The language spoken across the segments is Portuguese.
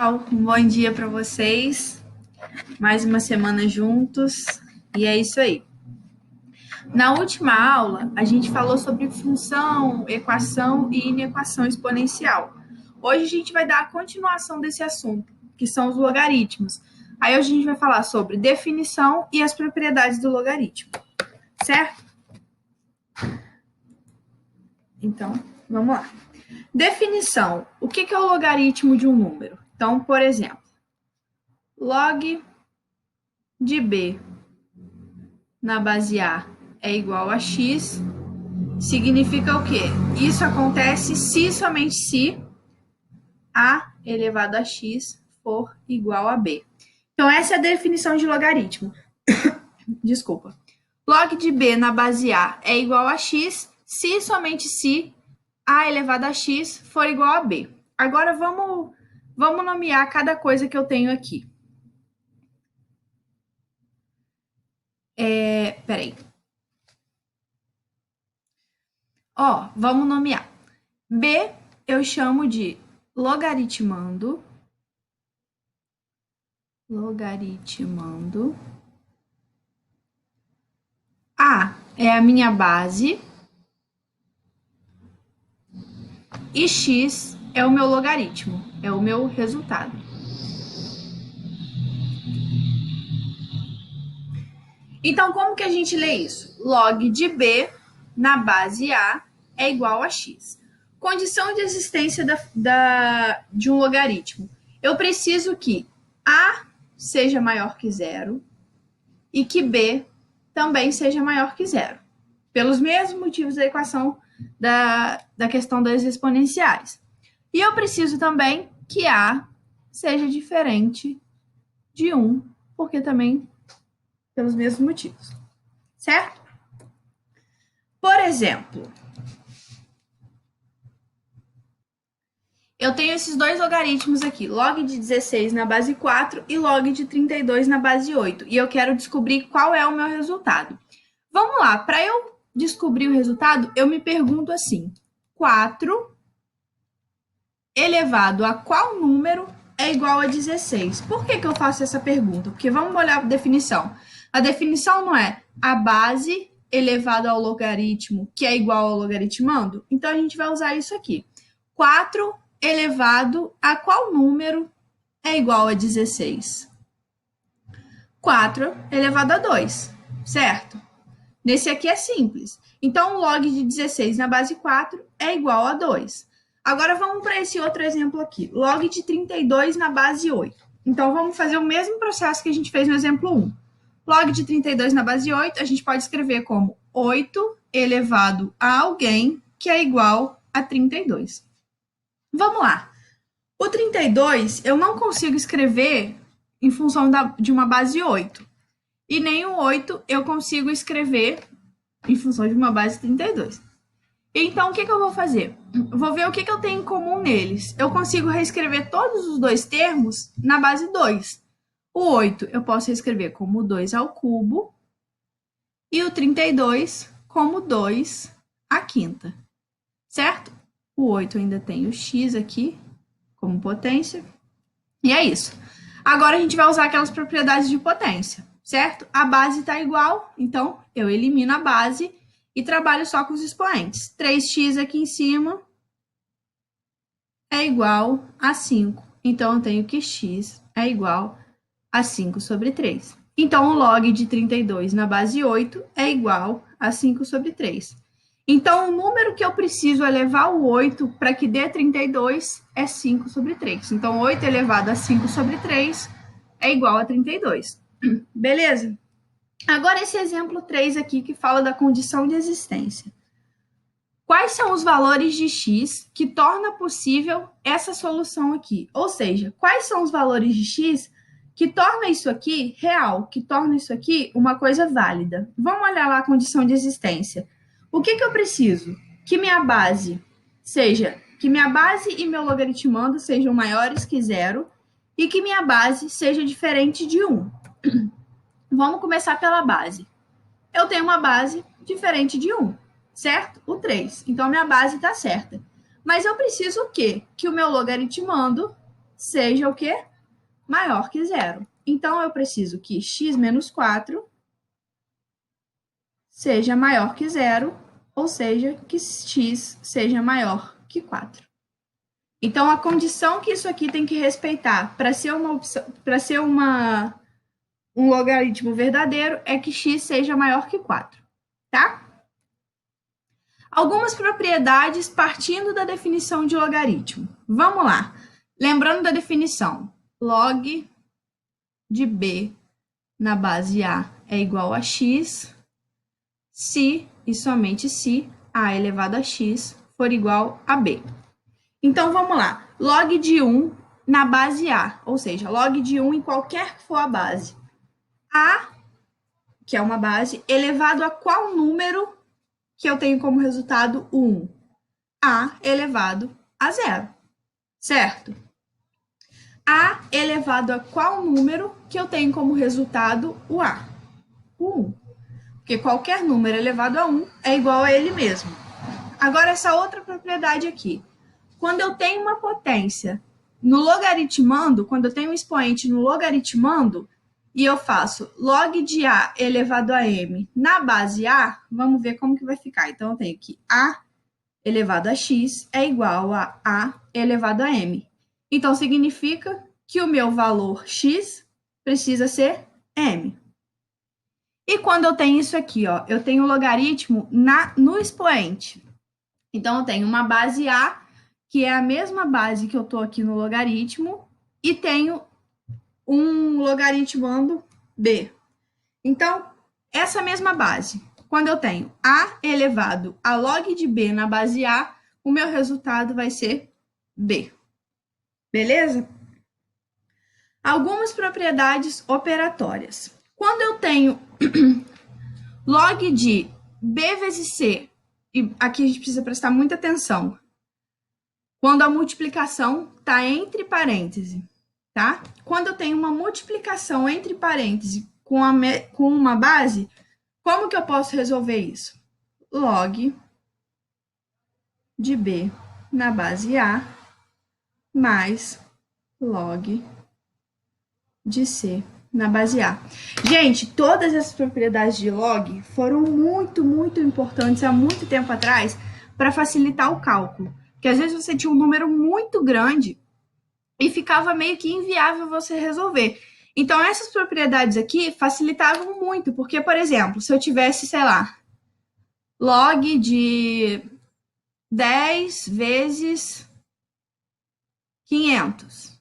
Um bom dia para vocês. Mais uma semana juntos. E é isso aí. Na última aula, a gente falou sobre função, equação e inequação exponencial. Hoje a gente vai dar a continuação desse assunto, que são os logaritmos. Aí hoje a gente vai falar sobre definição e as propriedades do logaritmo. Certo? Então, vamos lá. Definição. O que é o logaritmo de um número? Então, por exemplo, log de b na base A é igual a x, significa o quê? Isso acontece se e somente se A elevado a x for igual a b. Então, essa é a definição de logaritmo. Desculpa. Log de b na base A é igual a x, se e somente se A elevado a x for igual a b. Agora, vamos nomear cada coisa que eu tenho aqui. Peraí. Vamos nomear. B eu chamo de logaritmando. A é a minha base. E x é o meu logaritmo, é o meu resultado. Então, como que a gente lê isso? Log de b na base A é igual a x. Condição de existência de um logaritmo. Eu preciso que A seja maior que zero e que B também seja maior que zero. Pelos mesmos motivos da equação da questão das exponenciais. E eu preciso também que A seja diferente de 1, porque também pelos mesmos motivos. Certo? Por exemplo, eu tenho esses dois logaritmos aqui, log de 16 na base 4 e log de 32 na base 8. E eu quero descobrir qual é o meu resultado. Vamos lá, para eu descobrir o resultado, eu me pergunto assim, 4 elevado a qual número é igual a 16? Por que eu faço essa pergunta? Porque vamos olhar a definição. A definição não é a base elevado ao logaritmo, que é igual ao logaritmando? Então, a gente vai usar isso aqui. 4 elevado a qual número é igual a 16? 4 elevado a 2, certo? Nesse aqui é simples. Então, o log de 16 na base 4 é igual a 2. Agora, vamos para esse outro exemplo aqui. Log de 32 na base 8. Então, vamos fazer o mesmo processo que a gente fez no exemplo 1. Log de 32 na base 8, a gente pode escrever como 8 elevado a alguém, que é igual a 32. Vamos lá. O 32, eu não consigo escrever em função de uma base 8. E nem o 8 eu consigo escrever em função de uma base 32. Então, o que eu vou fazer? Vou ver o que eu tenho em comum neles. Eu consigo reescrever todos os dois termos na base 2. O 8 eu posso reescrever como 2 ao cubo e o 32 como 2 à quinta. Certo? O 8 ainda tem o x aqui como potência. E é isso. Agora a gente vai usar aquelas propriedades de potência, certo? A base está igual, então eu elimino a base e trabalho só com os expoentes. 3x aqui em cima é igual a 5. Então, eu tenho que x é igual a 5 sobre 3. Então, o log de 32 na base 8 é igual a 5 sobre 3. Então, o número que eu preciso elevar o 8 para que dê 32 é 5 sobre 3. Então, 8 elevado a 5 sobre 3 é igual a 32. Beleza? Agora, esse exemplo 3 aqui que fala da condição de existência. Quais são os valores de x que torna possível essa solução aqui? Ou seja, quais são os valores de x que torna isso aqui real, que torna isso aqui uma coisa válida? Vamos olhar lá a condição de existência. O que eu preciso? Que minha base e meu logaritmando sejam maiores que zero e que minha base seja diferente de 1. Vamos começar pela base. Eu tenho uma base diferente de 1, certo? O 3. Então, a minha base está certa. Mas eu preciso o quê? Que o meu logaritmando seja o quê? Maior que zero. Então, eu preciso que x menos 4 seja maior que zero, ou seja, que x seja maior que 4. Então, a condição que isso aqui tem que respeitar para ser um logaritmo verdadeiro é que x seja maior que 4, tá? Algumas propriedades partindo da definição de logaritmo. Vamos lá. Lembrando da definição, log de b na base a é igual a x, se e somente se a elevado a x for igual a b. Então, vamos lá. Log de 1 na base a, ou seja, log de 1 em qualquer que for a base. A, que é uma base, elevado a qual número que eu tenho como resultado 1? A elevado a 0, certo? A elevado a qual número que eu tenho como resultado o A? O 1. Porque qualquer número elevado a 1 é igual a ele mesmo. Agora, essa outra propriedade aqui. Quando eu tenho uma potência no logaritmando, quando eu tenho um expoente no logaritmando, e eu faço log de A elevado a M na base A, vamos ver como que vai ficar. Então, eu tenho que A elevado a X é igual a A elevado a M. Então, significa que o meu valor X precisa ser M. E quando eu tenho isso aqui, ó, eu tenho o logaritmo no expoente. Então, eu tenho uma base A, que é a mesma base que eu estou aqui no logaritmo, e tenho um logaritmando B. Então, essa mesma base, quando eu tenho A elevado a log de B na base A, o meu resultado vai ser B. Beleza? Algumas propriedades operatórias. Quando eu tenho log de B vezes C, e aqui a gente precisa prestar muita atenção, quando a multiplicação está entre parênteses, tá? Quando eu tenho uma multiplicação entre parênteses com uma base, como que eu posso resolver isso? Log de B na base A mais log de C na base A. Gente, todas essas propriedades de log foram muito, muito importantes há muito tempo atrás para facilitar o cálculo. Porque às vezes você tinha um número muito grande e ficava meio que inviável você resolver. Então, essas propriedades aqui facilitavam muito, porque, por exemplo, se eu tivesse, sei lá, log de 10 vezes 500.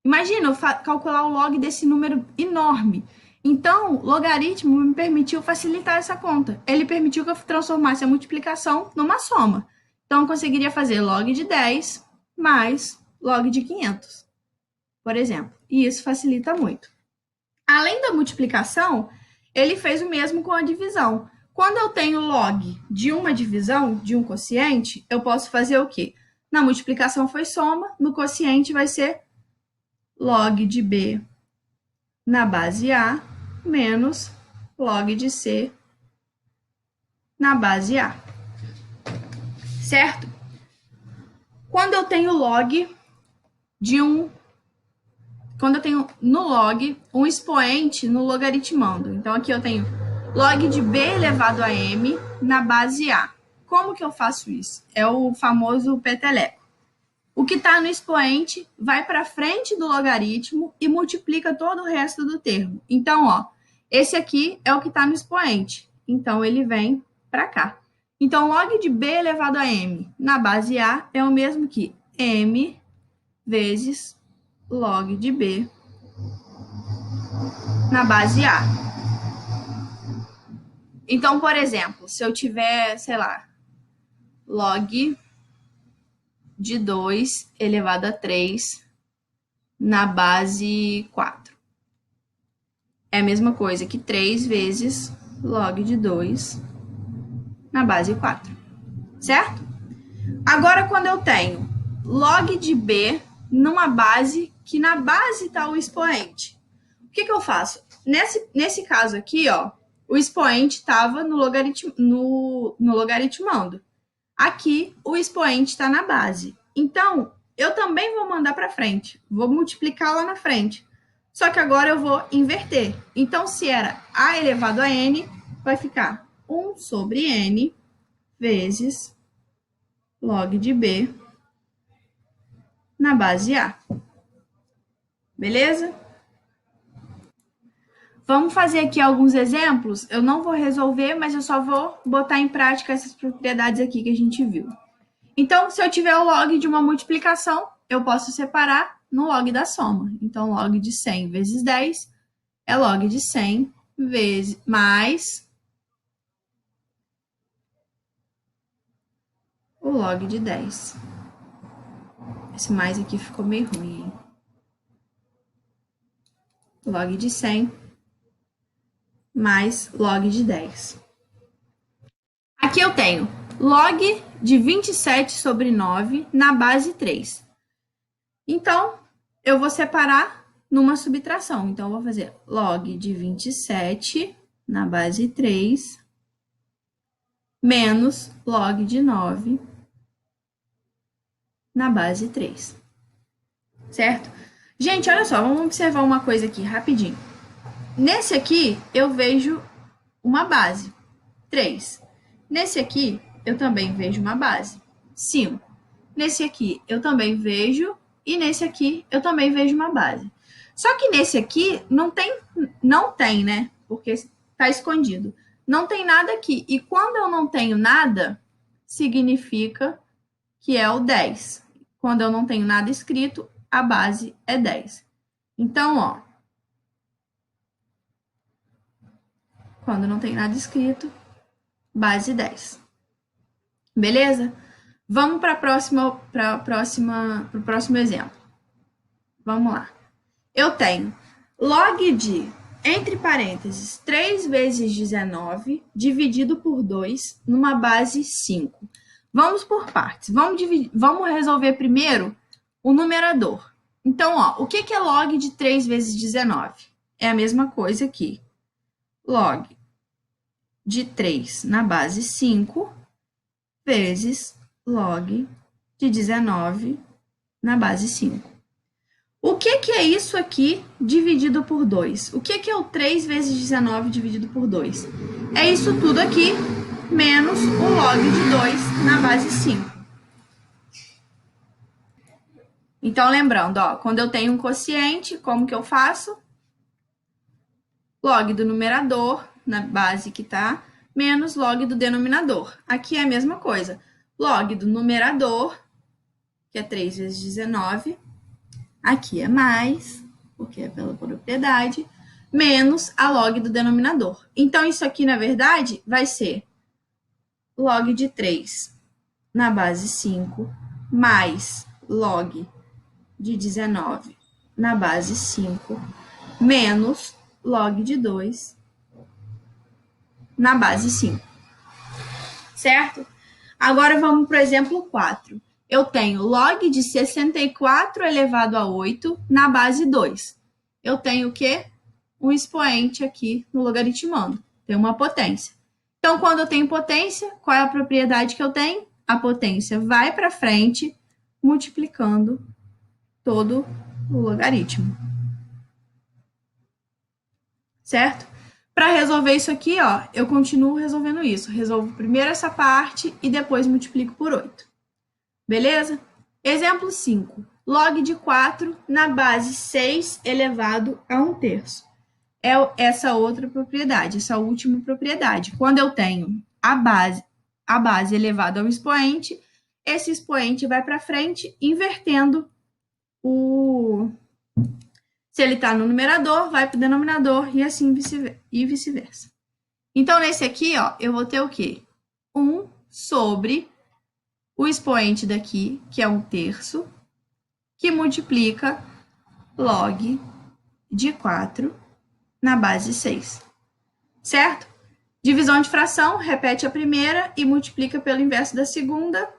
Imagina eu calcular o log desse número enorme. Então, o logaritmo me permitiu facilitar essa conta. Ele permitiu que eu transformasse a multiplicação numa soma. Então, eu conseguiria fazer log de 10 mais log de 500, por exemplo. E isso facilita muito. Além da multiplicação, ele fez o mesmo com a divisão. Quando eu tenho log de uma divisão, de um quociente, eu posso fazer o quê? Na multiplicação foi soma, no quociente vai ser log de B na base A menos log de C na base A. Certo? Quando eu tenho log de quando eu tenho no log um expoente no logaritmando. Então, aqui eu tenho log de B elevado a M na base A. Como que eu faço isso? É o famoso peteleco. O que está no expoente vai para frente do logaritmo e multiplica todo o resto do termo. Então, ó, esse aqui é o que está no expoente. Então, ele vem para cá. Então, log de B elevado a M na base A é o mesmo que M vezes log de B na base A. Então, por exemplo, se eu tiver, sei lá, log de 2 elevado a 3 na base 4. É a mesma coisa que 3 vezes log de 2 na base 4. Certo? Agora, quando eu tenho log de B numa base, que na base está o expoente, o que eu faço? Nesse caso aqui, ó, o expoente estava no logaritmando. Aqui, o expoente está na base. Então, eu também vou mandar para frente. Vou multiplicar lá na frente. Só que agora eu vou inverter. Então, se era a elevado a n, vai ficar 1 sobre n vezes log de b na base a. Beleza? Vamos fazer aqui alguns exemplos. Eu não vou resolver, mas eu só vou botar em prática essas propriedades aqui que a gente viu. Então, se eu tiver o log de uma multiplicação, eu posso separar no log da soma. Então, log de 100 vezes 10 é log de 100 vezes mais o log de 10. Esse mais aqui ficou meio ruim, hein? Log de 100 mais log de 10. Aqui eu tenho log de 27 sobre 9 na base 3. Então, eu vou separar numa subtração. Então, eu vou fazer log de 27 na base 3 menos log de 9 na base 3. Certo? Gente, olha só, vamos observar uma coisa aqui rapidinho. Nesse aqui, eu vejo uma base, 3. Nesse aqui, eu também vejo uma base, 5. Nesse aqui, eu também vejo, e nesse aqui, eu também vejo uma base. Só que nesse aqui, não tem, né? Porque está escondido. Não tem nada aqui. E quando eu não tenho nada, significa que é o 10. Quando eu não tenho nada escrito, a base é 10. Então, ó, quando não tem nada escrito, base 10. Beleza? Vamos para o próximo exemplo. Vamos lá. Eu tenho log de, entre parênteses, 3 vezes 19 dividido por 2 numa base 5. Vamos por partes. Vamos resolver primeiro o numerador. Então, ó, o que é log de 3 vezes 19? É a mesma coisa aqui. Log de 3 na base 5 vezes log de 19 na base 5. O que é isso aqui dividido por 2? O que é o 3 vezes 19 dividido por 2? É isso tudo aqui, menos o log de 2 na base 5. Então, lembrando, ó, quando eu tenho um quociente, como que eu faço? Log do numerador, na base que tá, menos log do denominador. Aqui é a mesma coisa. Log do numerador, que é 3 vezes 19, aqui é mais, porque é pela propriedade, menos a log do denominador. Então, isso aqui, na verdade, vai ser log de 3 na base 5, mais log de 19 na base 5, menos log de 2 na base 5. Certo? Agora, vamos para o exemplo 4. Eu tenho log de 64 elevado a 8 na base 2. Eu tenho o quê? Um expoente aqui no logaritmando. Tem uma potência. Então, quando eu tenho potência, qual é a propriedade que eu tenho? A potência vai para frente, multiplicando todo o logaritmo. Certo? Para resolver isso aqui, ó, eu continuo resolvendo isso. Resolvo primeiro essa parte e depois multiplico por 8. Beleza? Exemplo 5. Log de 4 na base 6 elevado a 1/3. É essa outra propriedade, essa última propriedade. Quando eu tenho a base elevada a um expoente, esse expoente vai para frente, invertendo o... Se ele está no numerador, vai para o denominador e assim vice-versa. Então, nesse aqui, ó, eu vou ter o quê? 1 sobre o expoente daqui, que é 1/3, que multiplica log de 4 na base 6. Certo? Divisão de fração, repete a primeira e multiplica pelo inverso da segunda.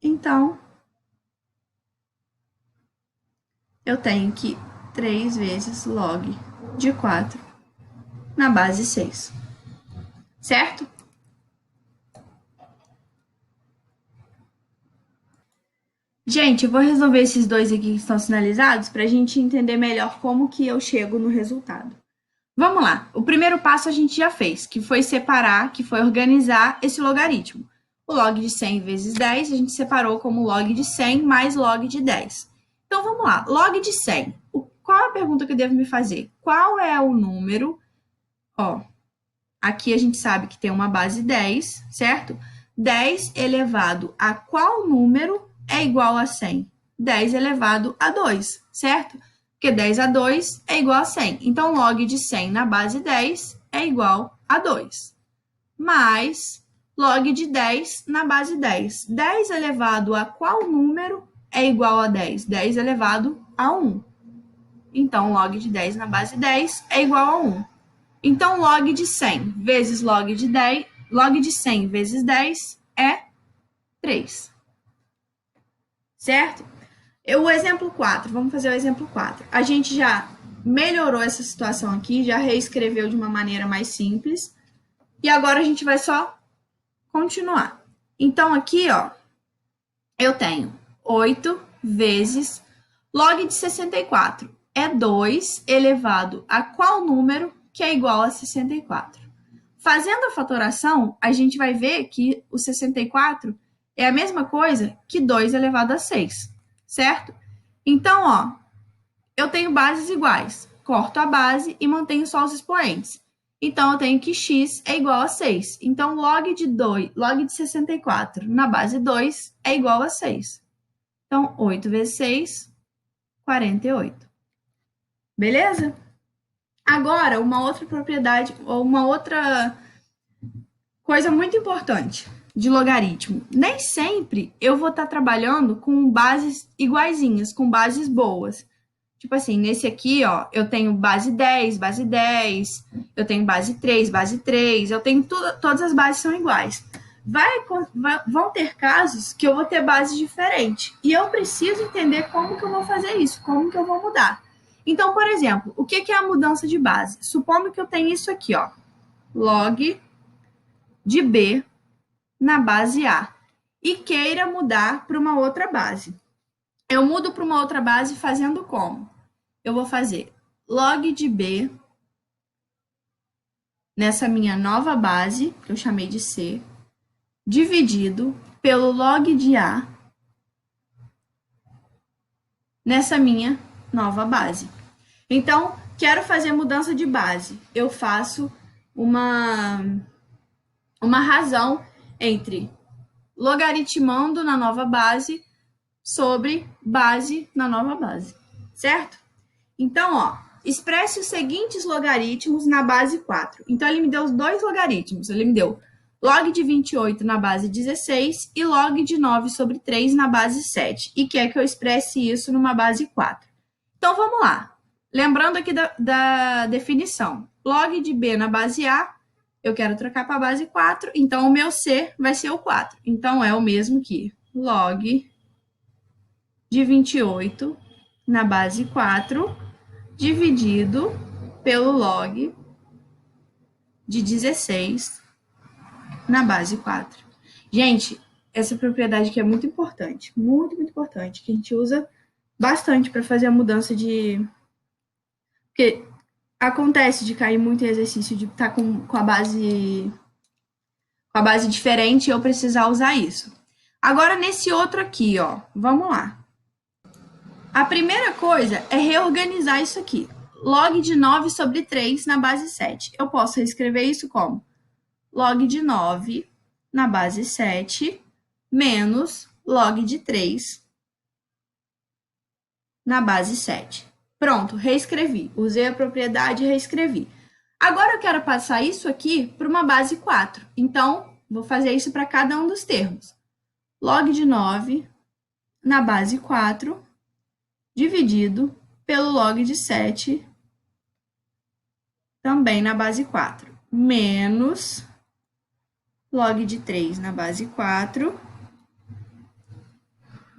Então, eu tenho que 3 vezes log de 4 na base 6. Certo? Gente, eu vou resolver esses dois aqui que estão sinalizados para a gente entender melhor como que eu chego no resultado. Vamos lá. O primeiro passo a gente já fez, que foi separar, que foi organizar esse logaritmo. O log de 100 vezes 10, a gente separou como log de 100 mais log de 10. Então, vamos lá. Log de 100. Qual é a pergunta que eu devo me fazer? Qual é o número? Ó, aqui a gente sabe que tem uma base 10, certo? 10 elevado a qual número é igual a 100? 10 elevado a 2, certo? Porque 10 a 2 é igual a 100. Então, log de 100 na base 10 é igual a 2. Mais log de 10 na base 10. 10 elevado a qual número é igual a 10? 10 elevado a 1. Então, log de 10 na base 10 é igual a 1. Então, log de 100 vezes log de 10, log de 100 vezes 10 é 3. Certo? O exemplo 4, vamos fazer o exemplo 4. A gente já melhorou essa situação aqui, já reescreveu de uma maneira mais simples. E agora a gente vai só continuar. Então, aqui, ó, eu tenho 8 vezes log de 64. É 2 elevado a qual número que é igual a 64? Fazendo a fatoração, a gente vai ver que o 64 é a mesma coisa que 2 elevado a 6, certo? Então, ó, eu tenho bases iguais. Corto a base e mantenho só os expoentes. Então, eu tenho que x é igual a 6. Então, log de 64 na base 2 é igual a 6. Então, 8 vezes 6, 48. Beleza? Agora, uma outra propriedade, ou uma outra coisa muito importante de logaritmo. Nem sempre eu vou estar trabalhando com bases iguaizinhas, com bases boas. Tipo assim, nesse aqui, ó, eu tenho base 10, eu tenho base 3, eu tenho todas as bases são iguais. Vão ter casos que eu vou ter bases diferentes. E eu preciso entender como que eu vou fazer isso, como que eu vou mudar. Então, por exemplo, o que é a mudança de base? Supondo que eu tenho isso aqui, ó, log de B na base A, e queira mudar para uma outra base. Eu mudo para uma outra base fazendo como? Eu vou fazer log de B nessa minha nova base, que eu chamei de C, dividido pelo log de A nessa minha nova base. Então, quero fazer mudança de base. Eu faço uma razão entre logaritmando na nova base sobre base na nova base, certo? Então, ó, expresse os seguintes logaritmos na base 4. Então, ele me deu os dois logaritmos. Ele me deu log de 28 na base 16 e log de 9 sobre 3 na base 7. E quer que eu expresse isso numa base 4. Então, vamos lá. Lembrando aqui da definição. Log de B na base A, eu quero trocar para a base 4, então o meu C vai ser o 4. Então, é o mesmo que log de 28 na base 4, dividido pelo log de 16 na base 4. Gente, essa propriedade aqui é muito importante, muito importante, que a gente usa bastante para fazer a mudança de... Porque acontece de cair muito em exercício, de estar com a base diferente e eu precisar usar isso. Agora, nesse outro aqui, ó, vamos lá. A primeira coisa é reorganizar isso aqui. Log de 9 sobre 3 na base 7. Eu posso reescrever isso como log de 9 na base 7 menos log de 3 na base 7. Pronto, reescrevi. Usei a propriedade e reescrevi. Agora eu quero passar isso aqui para uma base 4. Então, vou fazer isso para cada um dos termos. Log de 9 na base 4 dividido pelo log de 7 também na base 4, menos log de 3 na base 4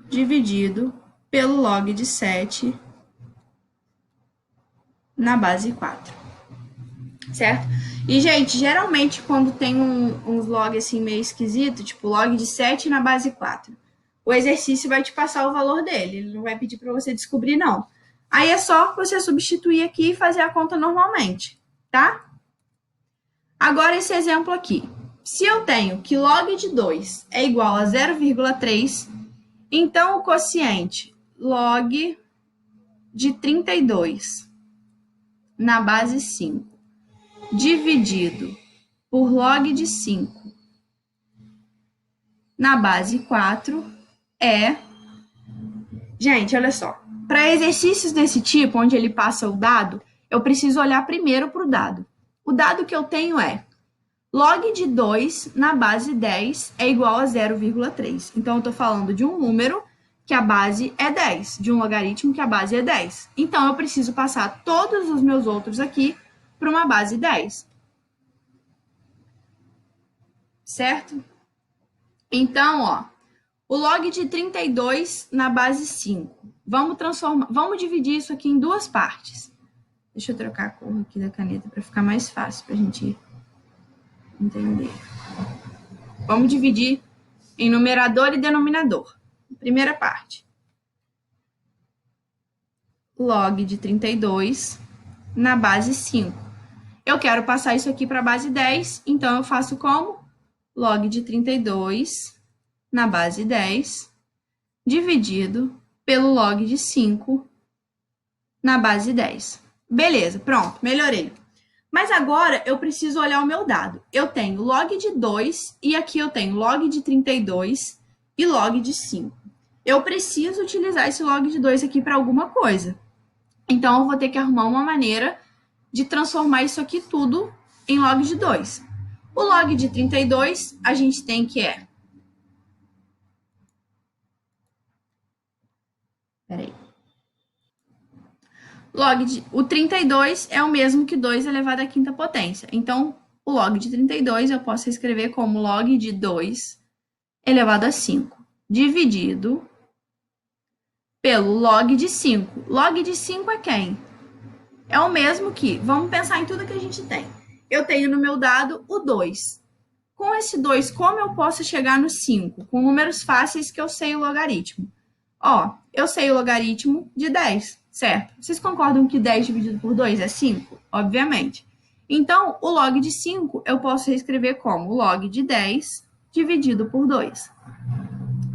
dividido pelo log de 7 na base 4, certo? E, gente, geralmente quando tem uns log assim meio esquisito, tipo log de 7 na base 4, O exercício vai te passar o valor dele, ele não vai pedir para você descobrir, não. Aí é só você substituir aqui e fazer a conta normalmente, tá? Agora esse exemplo aqui. Se eu tenho que log de 2 é igual a 0,3, então o quociente log de 32 na base 5 dividido por log de 5 na base 4 é... Gente, olha só. Para exercícios desse tipo, onde ele passa o dado, eu preciso olhar primeiro para o dado. O dado que eu tenho é log de 2 na base 10 é igual a 0,3. Então, eu estou falando de um número que a base é 10, de um logaritmo que a base é 10. Então, eu preciso passar todos os meus outros aqui para uma base 10. Certo? Então, ó, o log de 32 na base 5. Vamos dividir isso aqui em duas partes. Deixa eu trocar a cor aqui da caneta para ficar mais fácil para a gente entender. Vamos dividir em numerador e denominador. Primeira parte. Log de 32 na base 5. Eu quero passar isso aqui para a base 10, então eu faço como? Log de 32 na base 10 dividido pelo log de 5 na base 10. Beleza, pronto, melhorei. Mas agora eu preciso olhar o meu dado. Eu tenho log de 2 e aqui eu tenho log de 32 e log de 5. Eu preciso utilizar esse log de 2 aqui para alguma coisa. Então, eu vou ter que arrumar uma maneira de transformar isso aqui tudo em log de 2. O log de 32, a gente tem que é... Peraí. O 32 é o mesmo que 2 elevado à quinta potência. Então, o log de 32 eu posso escrever como log de 2 elevado a 5, dividido pelo log de 5. Log de 5 é quem? É o mesmo que, vamos pensar em tudo que a gente tem. Eu tenho no meu dado o 2. Com esse 2, como eu posso chegar no 5? Com números fáceis que eu sei o logaritmo. Ó, eu sei o logaritmo de 10, certo? Vocês concordam que 10 dividido por 2 é 5? Obviamente. Então, o log de 5 eu posso reescrever como log de 10 dividido por 2,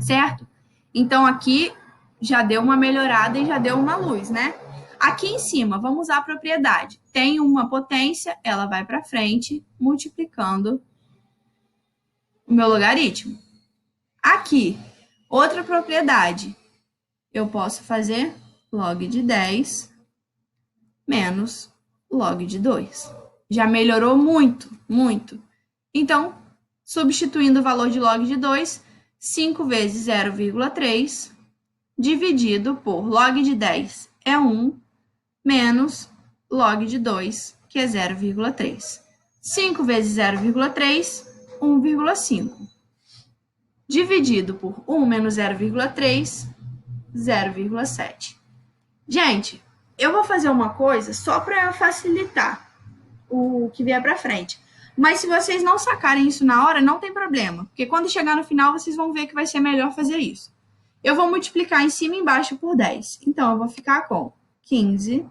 certo? Então, aqui já deu uma melhorada e já deu uma luz, né? Aqui em cima, vamos usar a propriedade. Tem uma potência, ela vai para frente, multiplicando o meu logaritmo. Aqui, outra propriedade. Eu posso fazer log de 10 menos log de 2. Já melhorou muito, muito. Então, substituindo o valor de log de 2, 5 vezes 0,3 dividido por log de 10 é 1, menos log de 2, que é 0,3. 5 vezes 0,3, 1,5. Dividido por 1 menos 0,3, 0,7. Gente, eu vou fazer uma coisa só para facilitar o que vier para frente. Mas se vocês não sacarem isso na hora, não tem problema. Porque quando chegar no final, vocês vão ver que vai ser melhor fazer isso. Eu vou multiplicar em cima e embaixo por 10. Então, eu vou ficar com 15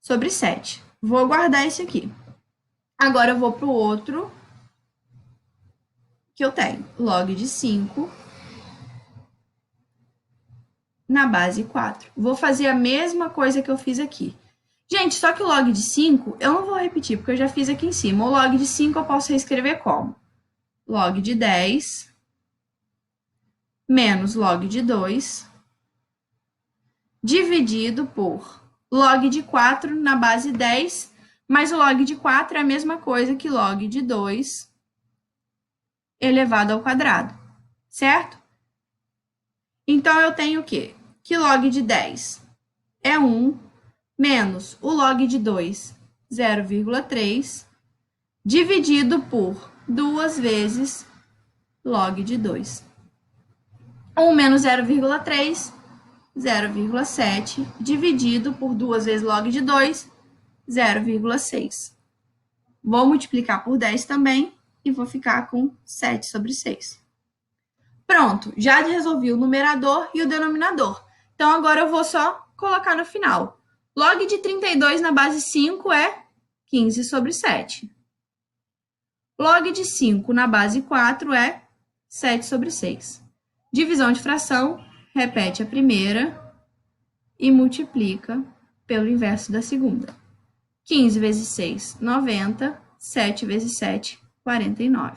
sobre 7. Vou guardar esse aqui. Agora, eu vou para o outro que eu tenho. Log de 5 na base 4. Vou fazer a mesma coisa que eu fiz aqui. Gente, só que o log de 5, eu não vou repetir, porque eu já fiz aqui em cima. O log de 5 eu posso reescrever como? Log de 10 menos log de 2 dividido por log de 4 na base 10, mas o log de 4 é a mesma coisa que log de 2 elevado ao quadrado, certo? Então, eu tenho o quê? Que log de 10 é 1, menos o log de 2, 0,3, dividido por 2 vezes log de 2. 1 menos 0,3, 0,7, dividido por 2 vezes log de 2, 0,6. Vou multiplicar por 10 também e vou ficar com 7 sobre 6. Pronto, já resolvi o numerador e o denominador. Então, agora eu vou só colocar no final. Log de 32 na base 5 é 15 sobre 7. Log de 5 na base 4 é 7 sobre 6. Divisão de fração, repete a primeira e multiplica pelo inverso da segunda. 15 vezes 6, 90. 7 vezes 7, 49.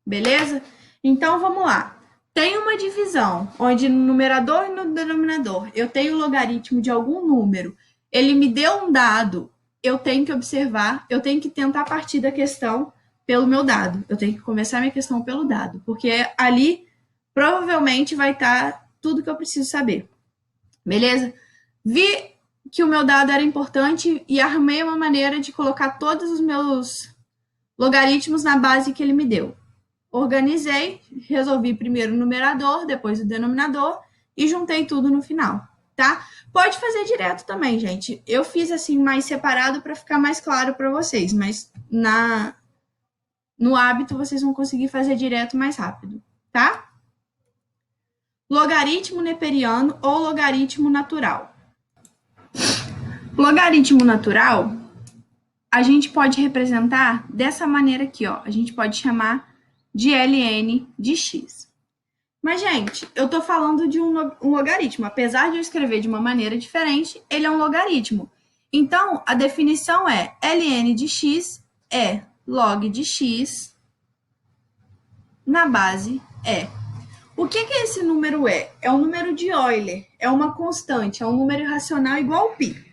Beleza? Então, vamos lá. Tem uma divisão, onde no numerador e no denominador eu tenho o logaritmo de algum número. Ele me deu um dado, eu tenho que observar, eu tenho que tentar partir da questão pelo meu dado. Eu tenho que começar minha questão pelo dado, porque ali provavelmente vai estar tudo que eu preciso saber. Beleza? Vi que o meu dado era importante e arrumei uma maneira de colocar todos os meus logaritmos na base que ele me deu. Organizei, resolvi primeiro o numerador, depois o denominador e juntei tudo no final, tá? Pode fazer direto também, gente. Eu fiz assim mais separado para ficar mais claro para vocês, mas no hábito vocês vão conseguir fazer direto mais rápido, tá? Logaritmo neperiano ou logaritmo natural. Logaritmo natural, a gente pode representar dessa maneira aqui, ó. A gente pode chamar de ln de x. Mas, gente, eu tô falando de um logaritmo. Apesar de eu escrever de uma maneira diferente, ele é um logaritmo. Então, a definição é ln de x é log de x na base e. O que esse número é? É um número de Euler, é uma constante, é um número irracional igual ao π.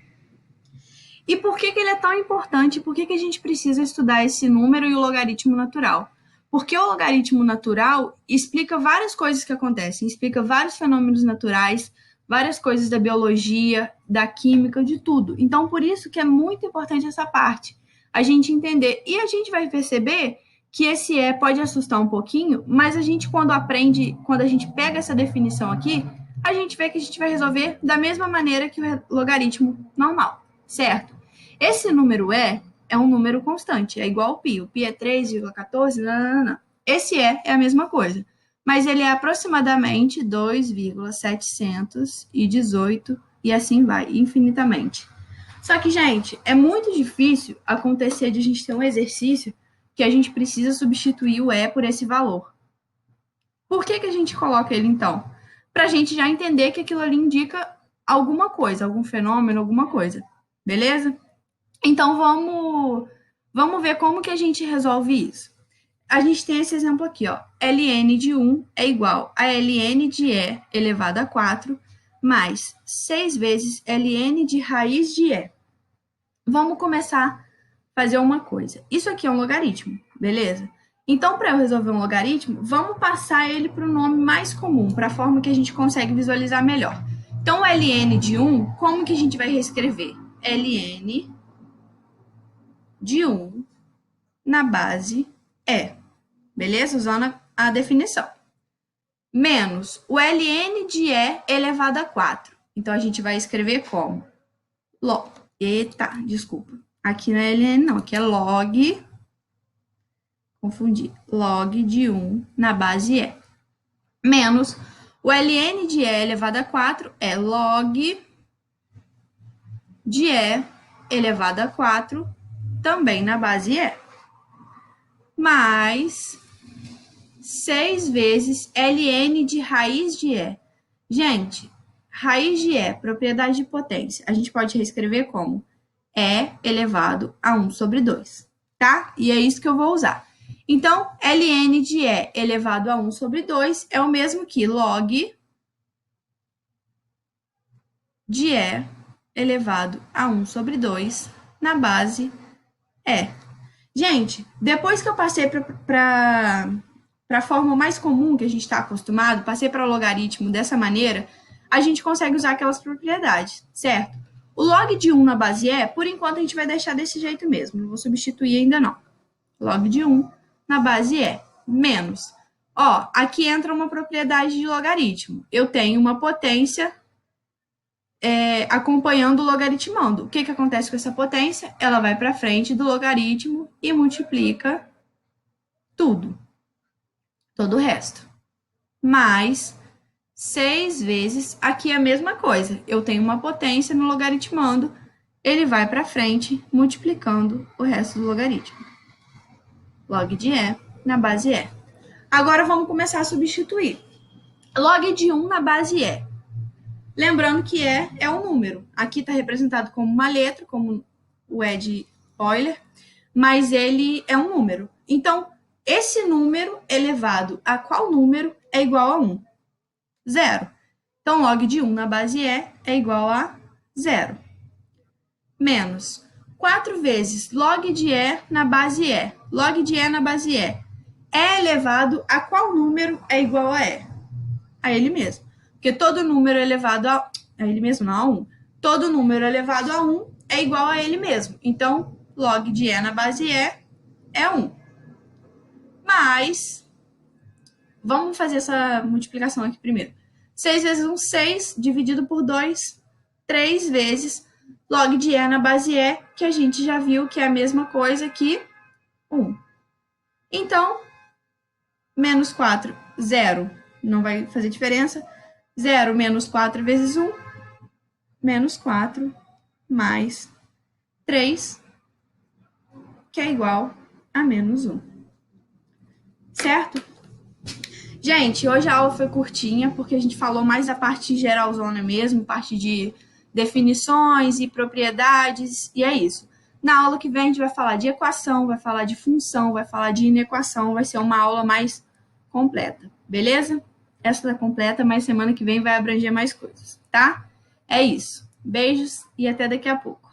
E por que ele é tão importante? Por que a gente precisa estudar esse número e o logaritmo natural? Porque o logaritmo natural explica várias coisas que acontecem, explica vários fenômenos naturais, várias coisas da biologia, da química, de tudo. Então, por isso que é muito importante essa parte, a gente entender. E a gente vai perceber que esse pode assustar um pouquinho, mas a gente, quando aprende, quando a gente pega essa definição aqui, a gente vê que a gente vai resolver da mesma maneira que o logaritmo normal, certo? Esse número é um número constante, é igual ao π. O π é 3,14, não. Esse é a mesma coisa, mas ele é aproximadamente 2,718 e assim vai, infinitamente. Só que, gente, é muito difícil acontecer de a gente ter um exercício que a gente precisa substituir o por esse valor. Por que a gente coloca ele, então? Para a gente já entender que aquilo ali indica alguma coisa, algum fenômeno, alguma coisa. Beleza? Então, vamos ver como que a gente resolve isso. A gente tem esse exemplo aqui, ó. ln de 1 é igual a ln de e elevado a 4 mais 6 vezes ln de raiz de e. Vamos começar a fazer uma coisa. Isso aqui é um logaritmo, beleza? Então, para eu resolver um logaritmo, vamos passar ele para o nome mais comum, para a forma que a gente consegue visualizar melhor. Então, o ln de 1, como que a gente vai reescrever? ln de 1 na base e, beleza? Usando a definição. Menos o ln de e elevado a 4. Então, a gente vai escrever como? Aqui não é ln não, aqui é log, confundi, log de 1 na base e. Menos o ln de e elevado a 4 é log de e elevado a 4 também na base e, mais 6 vezes ln de raiz de e. Gente, raiz de e, propriedade de potência, a gente pode reescrever como e elevado a 1 sobre 2, tá? E é isso que eu vou usar. Então, ln de e elevado a 1 sobre 2 é o mesmo que log de e elevado a 1 sobre 2 na base e. Gente, depois que eu passei para a forma mais comum que a gente está acostumado, passei para o logaritmo dessa maneira, a gente consegue usar aquelas propriedades, certo? O log de 1 na base e, por enquanto, a gente vai deixar desse jeito mesmo, não vou substituir ainda não. Log de 1 na base e, menos. Ó, aqui entra uma propriedade de logaritmo. Eu tenho uma potência acompanhando o logaritmando. O que acontece com essa potência? Ela vai para frente do logaritmo e multiplica tudo. Todo o resto. mais 6 vezes, aqui é a mesma coisa. Eu tenho uma potência no logaritmando, ele vai para frente multiplicando o resto do logaritmo. Log de E na base E. Agora vamos começar a substituir. Log de 1 na base E. Lembrando que E é um número. Aqui está representado como uma letra, como o E de Euler, mas ele é um número. Então, esse número elevado a qual número é igual a 1? 0. Então, log de 1 na base E é igual a 0. Menos 4 vezes log de E na base E. Log de E na base E. E elevado a qual número é igual a E? A ele mesmo. Porque todo número elevado a ele mesmo, não a 1. Todo número elevado a 1 é igual a ele mesmo. Então, log de E na base E é 1. Mas, vamos fazer essa multiplicação aqui primeiro. 6 vezes 1, 6, dividido por 2, 3 vezes log de E na base E, que a gente já viu que é a mesma coisa que 1. Então, menos 4, 0. Não vai fazer diferença. 0 menos 4 vezes 1, menos 4, mais 3, que é igual a menos 1. Certo? Gente, hoje a aula foi curtinha, porque a gente falou mais da parte geralzona mesmo, parte de definições e propriedades, e é isso. Na aula que vem a gente vai falar de equação, vai falar de função, vai falar de inequação, vai ser uma aula mais completa, beleza? Essa tá completa, mas semana que vem vai abranger mais coisas, tá? É isso. Beijos e até daqui a pouco.